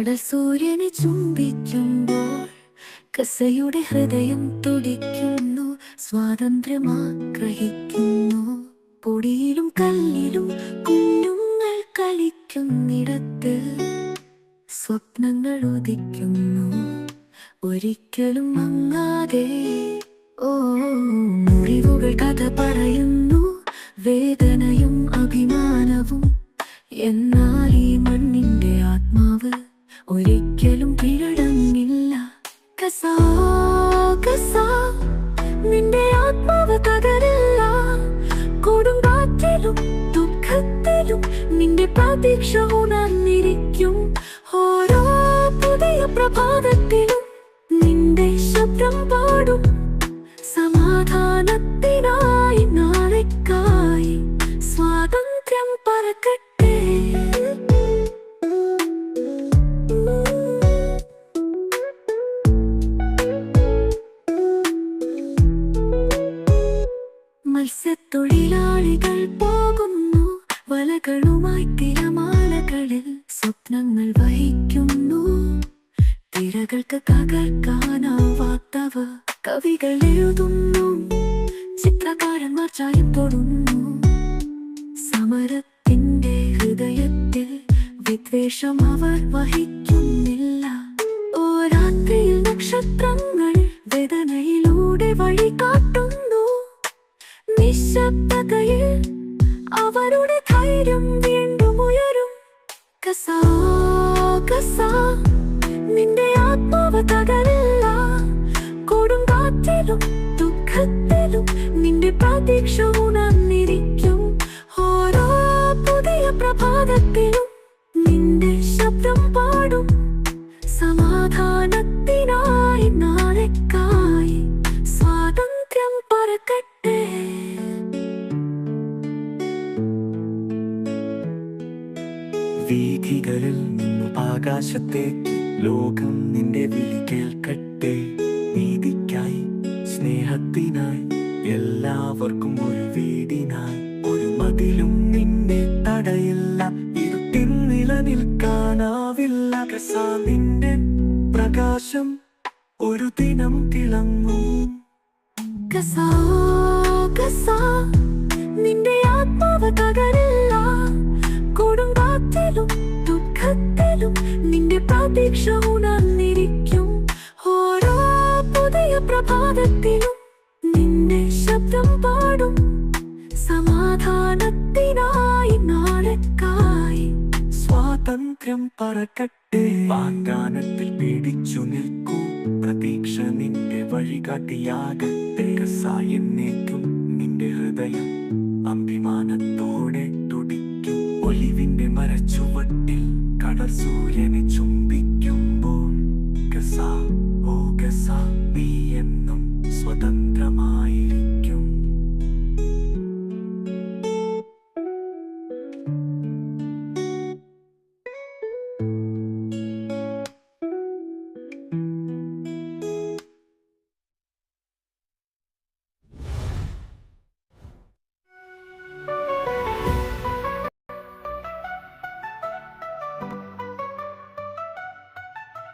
കടൽ സൂര്യനെ ചുംബിക്കുമ്പോൾ കസയുടെ ഹൃദയം തുടിക്കുന്നു. സ്വാതന്ത്ര്യം ആഗ്രഹിക്കുന്നു. പൊടിയിലും കല്ലിലും കുഞ്ഞുങ്ങൾ കളിക്കുന്നിടത്ത് സ്വപ്നങ്ങൾ ഉദിക്കുന്നു, ഒരിക്കലും മങ്ങാതെ. ഓ, മുറിവുകൾ കഥ പറയുന്നു, വേദനയും അഭിമാനവും. എന്നാൽ ഈ മണ്ണിന്റെ ആത്മാവ് ഒരിക്കലും കീഴടങ്ങില്ല. കസാ കസാ, നിന്റെ ആത്മാവ് തകരില്ല. കൊടുങ്കാറ്റിലും ദുഃഖത്തിലും നിന്റെ പ്രതീക്ഷ ഉണർന്നിരിക്കും. ഓരോ പുതിയ പ്രഭാതത്തിലും നിന്റെ ശബ്ദം പാടും. സമാധാനത്തിനായി, നാളേക്കായി സ്വാതന്ത്ര്യം പറക്കട്ടെ. മത്സ്യത്തൊഴിലാളികൾ പോകുന്നു, വലകളുമായി തിരമാലകളിൽ സ്വപ്നങ്ങൾ വഹിക്കുന്നു. തിരകൾക്ക് തകർക്കാനാവാത്തവ കവികൾ എഴുതുന്നു, ചിത്രകാരന്മാർ ചായം തൊടുന്നു. സമരത്തിന്റെ ഹൃദയത്തിൽ വിദ്വേഷം അവർ വഹിക്കുന്നില്ല. ഓ രാത്രിയിൽ നക്ഷത്രങ്ങൾ വേദനയിലൂടെ വഴി കാട്ടുന്നു. നിശബ്ദതയിൽ അവരുടെ ധൈര്യം വീണ്ടും ഉയരും. കസാ കസാ, നിന്റെ ആത്മാവ് തകരില്ല. കൊടുങ്കാറ്റിലും ദുഃഖത്തിലും നിന്റെ പ്രതീക്ഷ ഉണർന്നിരിക്കും. ഓരോ പുതിയ പ്രഭാതത്തിലും നിന്റെ ശബ്ദം പാടും. സമാധാനത്തിനായി, നാളേക്കായി സ്വാതന്ത്ര്യം പറക്കട്ടെ. വീഥികളിൽ നിന്നു ആകാശത്തേക്ക് ലോകം നിന്റെ വിളി കേൾക്കട്ടെ. നീതിക്കായി, സ്നേഹത്തിനായി, എല്ലാവർക്കും ഒരു വീടിനായി. ഒരു മതിലും നിന്നെ തടയില്ല, ഇരുട്ടിൽ നിലനിൽക്കാനാവില്ല. കസാ, നിന്റെ പ്രകാശം ഒരു ദിനം തിളങ്ങും. കസാ കസാ, നിന്റെ ആത്മാവ് തകരില്ല. കൊടുങ്കാറ്റിലും ദുഃഖത്തിലും നിന്റെ പ്രതീക്ഷ ഉണർന്നിരിക്കും. ഓരോ പുതിയ പ്രഭാതത്തിലും നിന്റെ ശബ്ദം പാടും. സമാധാനത്തിനായി, നാളേക്കായി സ്വാതന്ത്ര്യം പറക്കട്ടെ. വാഗ്ദാനത്തിൽ പിടിച്ചു നിൽക്കൂ, പ്രതീക്ഷ നിന്റെ വഴികാട്ടിയാകട്ടെ. കസാ, എന്നേക്കും നിന്റെ ഹൃദയം അഭിമാനത്തോടെ തുടിക്കും. ഒലിവിന്റെ മരച്ചുവട്ടിൽ കടൽ സൂര്യനെ ചുമ